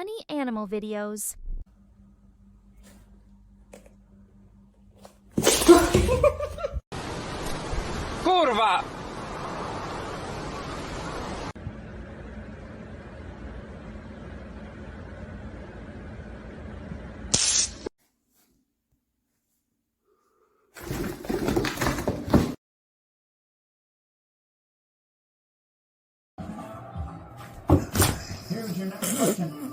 funny animal videos. Kurwa! Here's your next question.